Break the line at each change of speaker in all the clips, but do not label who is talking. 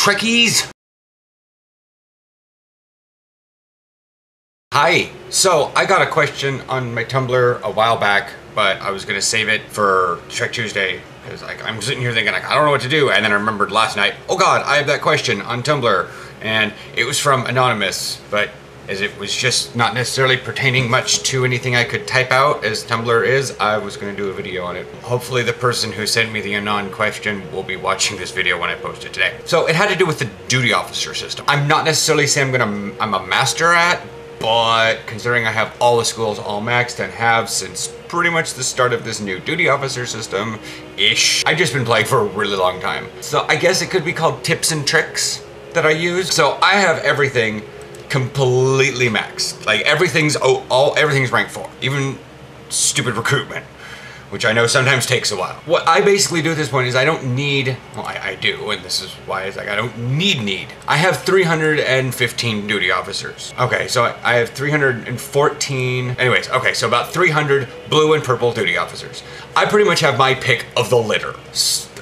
Trekkies! Hi, so I got a question on my Tumblr a while back, but I was gonna save it for Trek Tuesday, because I'm sitting here thinking, I don't know what to do, and then I remembered last night, oh god, I have that question on Tumblr, and it was from Anonymous, but as it was just not necessarily pertaining much to anything I could type out, as Tumblr is, I was gonna do a video on it. Hopefully the person who sent me the Anon question will be watching this video when I post it today. So it had to do with the duty officer system. I'm not necessarily saying I'm a master at, but considering I have all the schools all maxed and have since pretty much the start of this new duty officer system-ish, I've just been playing for a really long time. So I guess it could be called tips and tricks that I use. So I have everything completely maxed. Like everything's ranked 4, even stupid recruitment, which I know sometimes takes a while. What I basically do at this point is I don't need, well, I do, and this is why it's like I don't need. I have 315 duty officers. Okay, so I have 314, anyways, okay, so about 300 blue and purple duty officers. I pretty much have my pick of the litter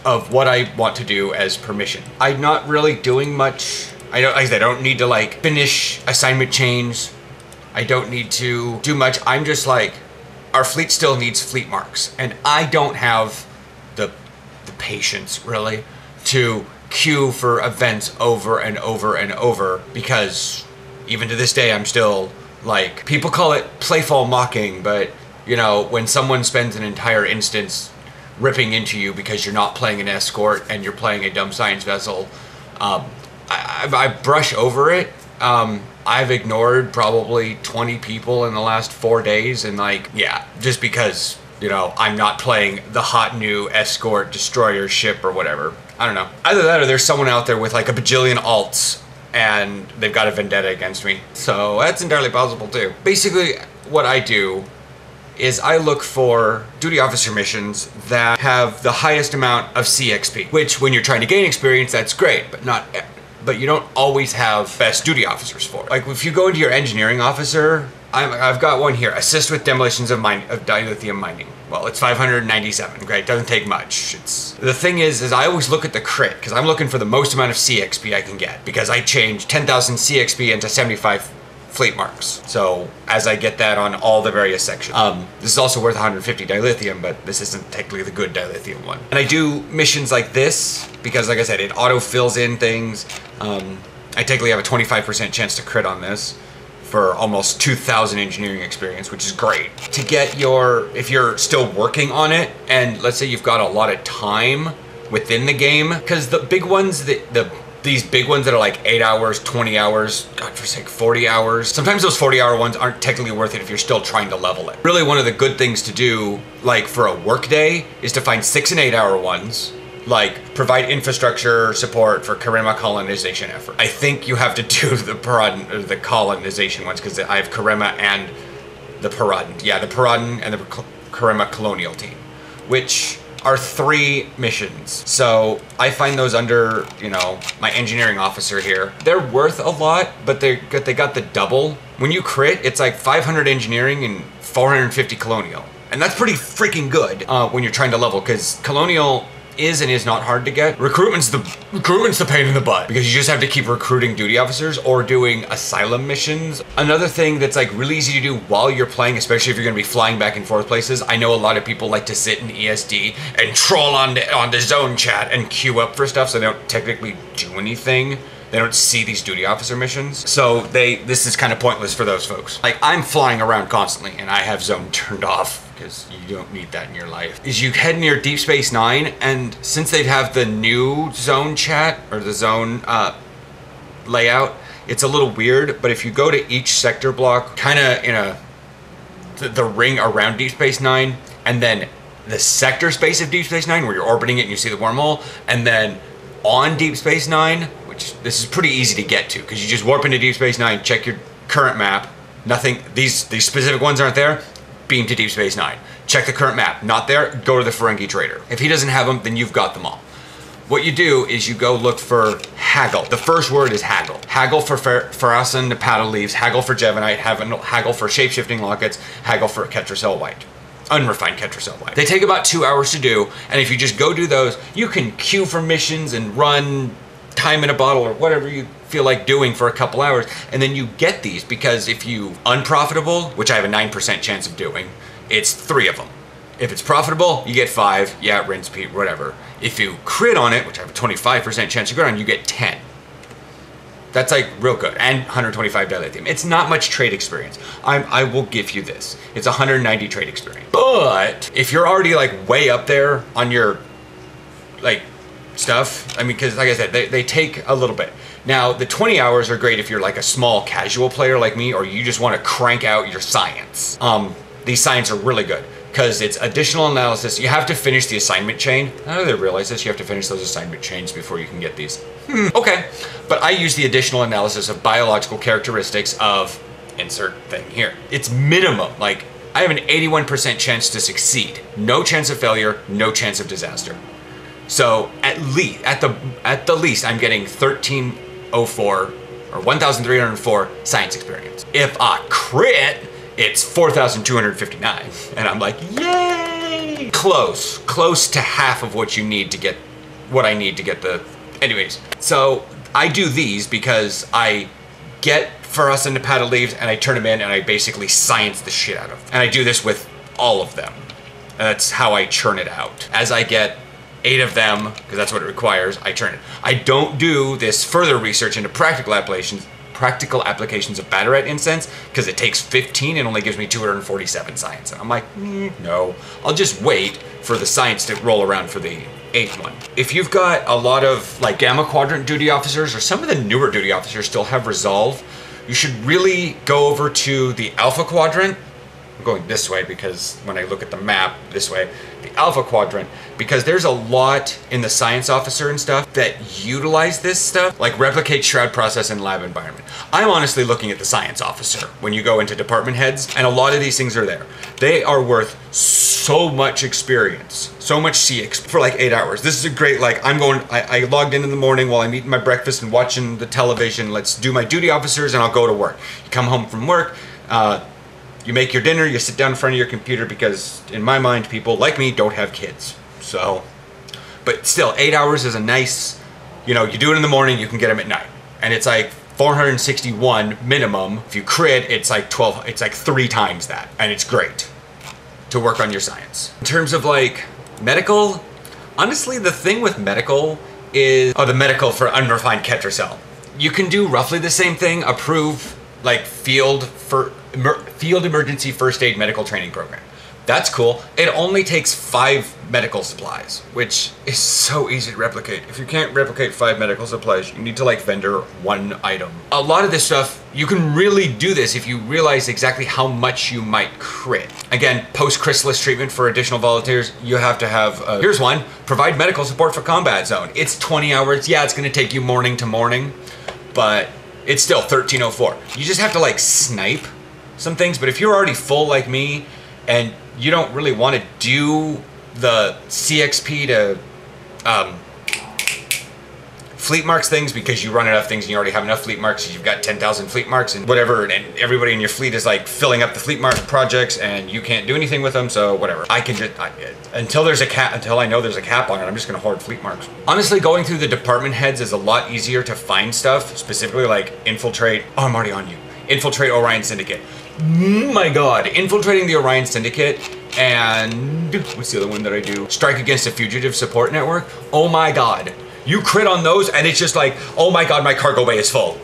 of what I want to do as permission. I'm not really doing much. I don't need to like finish assignment chains. I don't need to do much. I'm just like, our fleet still needs fleet marks, and I don't have the patience really to queue for events over and over and over, because even to this day I'm still like, people call it playful mocking, but you know, when someone spends an entire instance ripping into you because you're not playing an escort and you're playing a dumb science vessel, I brush over it. I've ignored probably 20 people in the last 4 days, and like, yeah, just because, you know, I'm not playing the hot new escort destroyer ship or whatever. I don't know. Either that or there's someone out there with like a bajillion alts and they've got a vendetta against me. So that's entirely possible too. Basically, what I do is I look for duty officer missions that have the highest amount of CXP, which when you're trying to gain experience, that's great, but you don't always have best duty officers for it. Like if you go into your engineering officer, I've got one here, assist with demolitions of dilithium mining. Well, it's 597, great, doesn't take much. The thing is I always look at the crit, because I'm looking for the most amount of CXP I can get, because I change 10,000 CXP into 75 fleet marks. So as I get that on all the various sections. This is also worth 150 dilithium, but this isn't technically the good dilithium one. And I do missions like this because, like I said, it auto fills in things. I technically have a 25% chance to crit on this for almost 2,000 engineering experience, which is great. To get if you're still working on it, and let's say you've got a lot of time within the game, because the big ones, these big ones that are like 8 hours, 20 hours, God for sake, 40 hours. Sometimes those 40-hour ones aren't technically worth it if you're still trying to level it. Really, one of the good things to do, like for a work day, is to find 6 and 8 hour ones, like provide infrastructure support for Karema colonization effort. I think you have to do the colonization ones, because I have Karema and the Paradan. Yeah, the Paradan and the Karema colonial team, which are 3 missions. So I find those under, you know, my engineering officer here. They're worth a lot, but they got the double. When you crit, it's like 500 engineering and 450 colonial. And that's pretty freaking good when you're trying to level, because colonial is and is not hard to get. Recruitment's the pain in the butt, because you just have to keep recruiting duty officers or doing asylum missions. Another thing that's like really easy to do while you're playing, especially if you're gonna be flying back and forth places, I know a lot of people like to sit in ESD and troll on the zone chat and queue up for stuff, so they don't technically do anything. They don't see these duty officer missions. So this is kind of pointless for those folks. Like, I'm flying around constantly and I have zone turned off, because you don't need that in your life. Is you head near Deep Space Nine, and since they have the new zone chat, or the zone layout, it's a little weird, but if you go to each sector block, kind of in the ring around Deep Space Nine, and then the sector space of Deep Space Nine, where you're orbiting it and you see the wormhole, and then on Deep Space Nine, this is pretty easy to get to, because you just warp into Deep Space Nine, check your current map, nothing, these specific ones aren't there, beam to Deep Space Nine. Check the current map, not there, go to the Ferengi trader. If he doesn't have them, then you've got them all. What you do is you go look for haggle. The first word is haggle. Haggle for Farasan Nepata leaves, haggle for Jevonite, haggle for shapeshifting lockets, haggle for Ketracel White. Unrefined Ketracel White. They take about 2 hours to do, and if you just go do those, you can queue for missions and run time in a bottle or whatever you feel like doing for a couple hours, and then you get these, because if you unprofitable, which I have a 9% chance of doing, it's 3 of them. If it's profitable, you get 5, yeah, rinse, repeat, whatever. If you crit on it, which I have a 25% chance of crit on, you get 10. That's like real good, and 125 dilithium. It's not much trade experience. I will give you this. It's 190 trade experience. But if you're already like way up there on your like stuff, I mean, because like I said, they take a little bit. Now, the 20 hours are great if you're like a small casual player like me, or you just want to crank out your science. These science are really good because it's additional analysis. You have to finish the assignment chain. I don't know if they realize this. You have to finish those assignment chains before you can get these. Okay. But I use the additional analysis of biological characteristics of insert thing here. It's minimum. Like, I have an 81% chance to succeed. No chance of failure, no chance of disaster. So at the least, I'm getting 1304 or 1,304 science experience. If I crit, it's 4,259. And I'm like, yay! Close to half of what you need to get, what I need to get the, anyways. So I do these because I get Furos and Nepata leaves and I turn them in and I basically science the shit out of them. And I do this with all of them. And that's how I churn it out. As I get 8 of them, because that's what it requires, I turn it. I don't do this further research into practical applications of Battaret incense, because it takes 15 and only gives me 247 science. And I'm like, no. I'll just wait for the science to roll around for the 8th one. If you've got a lot of like Gamma Quadrant duty officers, or some of the newer duty officers still have Resolve, you should really go over to the Alpha Quadrant. I'm going this way because when I look at the map this way, the Alpha Quadrant, because there's a lot in the science officer and stuff that utilize this stuff, like replicate shroud process and lab environment. I'm honestly looking at the science officer when you go into department heads, and a lot of these things are there. They are worth so much experience, so much CX for like 8 hours. This is a great, like, I logged in the morning while I'm eating my breakfast and watching the television. Let's do my duty officers and I'll go to work. You come home from work, you make your dinner, you sit down in front of your computer, because in my mind, people like me don't have kids. So, but still, 8 hours is a nice, you know, you do it in the morning, you can get them at night. And it's like 461 minimum. If you crit, it's like 12, it's like 3 times that. And it's great to work on your science. In terms of like medical, honestly, the thing with medical is, the medical for unrefined Ketracell. You can do roughly the same thing, approve like field emergency first aid medical training program. That's cool. It only takes 5 medical supplies, which is so easy to replicate. If you can't replicate 5 medical supplies, you need to like vendor 1 item. A lot of this stuff, you can really do this if you realize exactly how much you might crit. Again, post-chrysalis treatment for additional volunteers, you have to have, here's one, provide medical support for combat zone. It's 20 hours. Yeah, it's gonna take you morning to morning, but it's still 1304. You just have to like snipe some things, but if you're already full like me and you don't really want to do the CXP to fleet marks things because you run enough things and you already have enough fleet marks, you've got 10,000 fleet marks and whatever, and everybody in your fleet is like filling up the fleet mark projects and you can't do anything with them, so whatever. I can just, until there's a cap, until I know there's a cap on it, I'm just gonna hoard fleet marks. Honestly, going through the department heads is a lot easier to find stuff, specifically like infiltrate, oh, I'm already on you. Infiltrate Orion Syndicate. My God, infiltrating the Orion Syndicate, and what's the other one that I do? Strike against a fugitive support network. Oh my God, you crit on those and it's just like, oh my God, my cargo bay is full.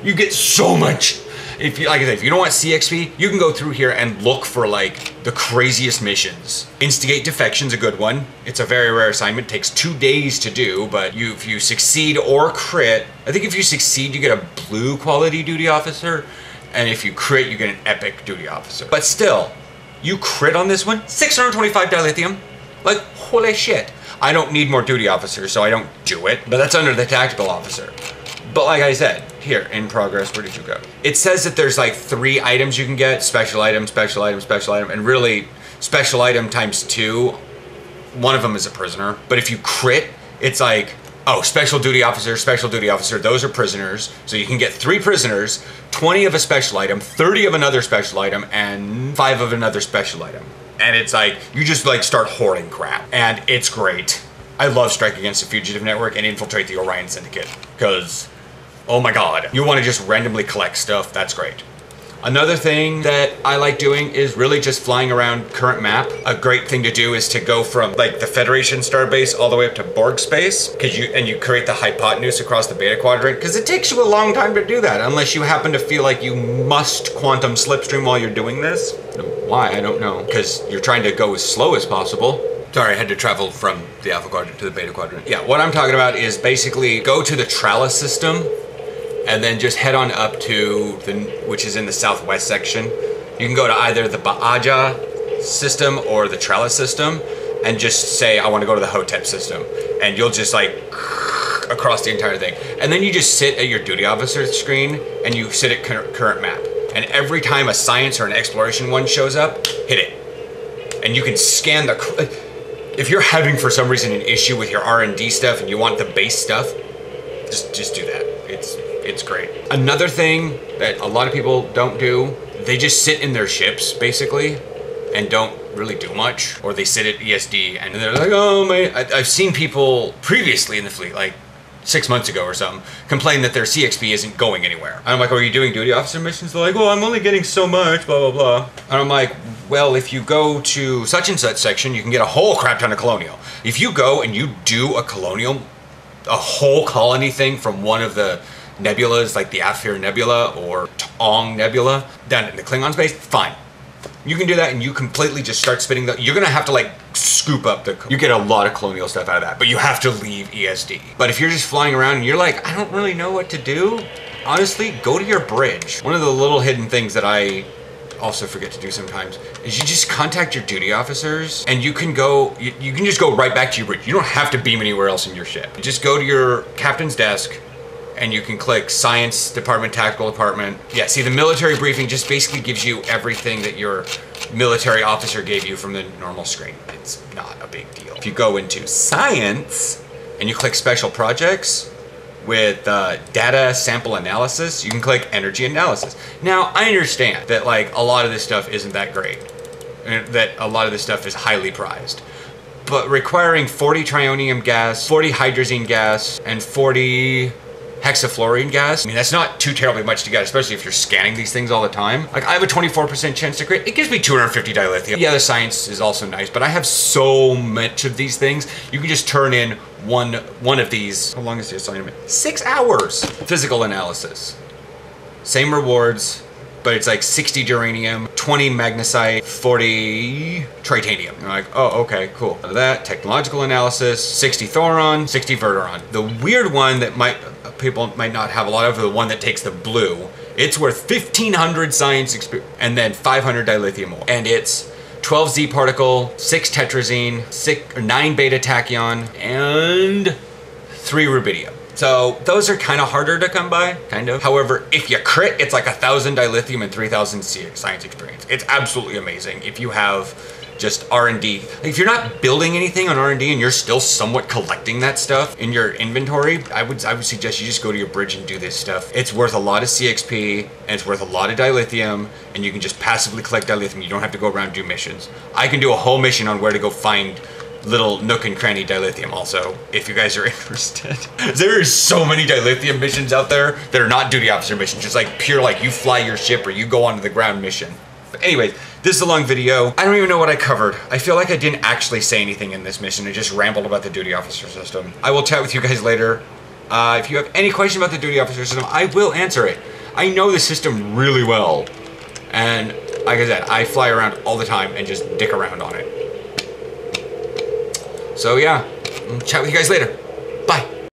You get so much. If you, like I said, if you don't want CXP, you can go through here and look for like the craziest missions. Instigate Defection's a good one. It's a very rare assignment, takes 2 days to do, but if you succeed or crit, I think if you succeed, you get a blue quality duty officer. And if you crit, you get an epic duty officer. But still, you crit on this one, 625 dilithium. Like, holy shit. I don't need more duty officers, so I don't do it. But that's under the tactical officer. But like I said, here, in progress, where did you go? It says that there's like 3 items you can get. Special item, special item, special item. And really, special item times 2. One of them is a prisoner. But if you crit, it's like, oh, special duty officer, those are prisoners. So you can get 3 prisoners, 20 of a special item, 30 of another special item, and 5 of another special item. And it's like, you just like start hoarding crap. And it's great. I love Strike Against the Fugitive Network and Infiltrate the Orion Syndicate, because, oh my god, you want to just randomly collect stuff, that's great. Another thing that I like doing is really just flying around current map. A great thing to do is to go from like the Federation starbase all the way up to Borg space, because you create the hypotenuse across the beta quadrant, because it takes you a long time to do that, unless you happen to feel like you must quantum slipstream while you're doing this. Why, I don't know, because you're trying to go as slow as possible. Sorry, I had to travel from the alpha quadrant to the beta quadrant. Yeah, what I'm talking about is basically go to the Trallis system, and then just head on up to which is in the southwest section. You can go to either the Ba'aja system or the Trallis system, and just say, I want to go to the Hotep system. And you'll just like, across the entire thing. And then you just sit at your duty officer screen, and you sit at current map. And every time a science or an exploration one shows up, hit it. And you can scan if you're having for some reason an issue with your R&D stuff and you want the base stuff, just do that. It's great. Another thing that a lot of people don't do, they just sit in their ships basically and don't really do much, or they sit at ESD and they're like, oh my, I've seen people previously in the fleet, like 6 months ago or something, complain that their CXP isn't going anywhere. And I'm like, are you doing duty officer missions? They're like, well, I'm only getting so much, blah, blah, blah. And I'm like, well, if you go to such and such section, you can get a whole crap ton of colonial. If you go and you do a colonial, a whole colony thing from one of the nebulas, like the Aphir Nebula or Tong Nebula, down in the Klingon space, fine. You can do that and you completely just start spinning you're gonna have to like scoop up you get a lot of colonial stuff out of that, but you have to leave ESD. But if you're just flying around and you're like, I don't really know what to do, honestly, go to your bridge. One of the little hidden things that I also forget to do sometimes is you just contact your duty officers, and you can go, you can just go right back to your bridge. You don't have to beam anywhere else in your ship. You just go to your captain's desk, and you can click Science Department, Tactical Department. Yeah, see, the military briefing just basically gives you everything that your military officer gave you from the normal screen. It's not a big deal. If you go into Science, and you click Special Projects, with data sample analysis, you can click energy analysis. Now, I understand that like a lot of this stuff isn't that great, and that a lot of this stuff is highly prized, but requiring 40 trionium gas, 40 hydrazine gas, and 40 hexafluorine gas, I mean, that's not too terribly much to get, especially if you're scanning these things all the time. Like, I have a 24% chance to crit. It gives me 250 dilithium. Yeah, the science is also nice, but I have so much of these things. You can just turn in one of these. How long is the assignment? 6 hours. Physical analysis. Same rewards, but it's like 60 duranium, 20 magnesite, 40 tritanium. You're like, oh, okay, cool. That, technological analysis, 60 thoron, 60 verteron. The weird one that people might not have a lot of, the one that takes the blue, it's worth 1,500 science experience, and then 500 dilithium more. And it's 12 Z particle, 6 tetrazine, 9 beta tachyon, and 3 rubidium. So those are kind of harder to come by, kind of. However, if you crit, it's like 1,000 dilithium and 3,000 science experience. It's absolutely amazing if you have just R&D. If you're not building anything on R&D and you're still somewhat collecting that stuff in your inventory, I would suggest you just go to your bridge and do this stuff. It's worth a lot of CXP, and it's worth a lot of dilithium, and you can just passively collect dilithium. You don't have to go around and do missions. I can do a whole mission on where to go find little nook and cranny dilithium also, if you guys are interested. There is so many dilithium missions out there that are not duty officer missions, just like pure, like you fly your ship or you go onto the ground mission. But anyways, this is a long video. I don't even know what I covered. I feel like I didn't actually say anything in this mission. I just rambled about the duty officer system. I will chat with you guys later. If you have any question about the duty officer system, I will answer it. I know the system really well. And like I said, I fly around all the time and just dick around on it. So yeah, I'll chat with you guys later.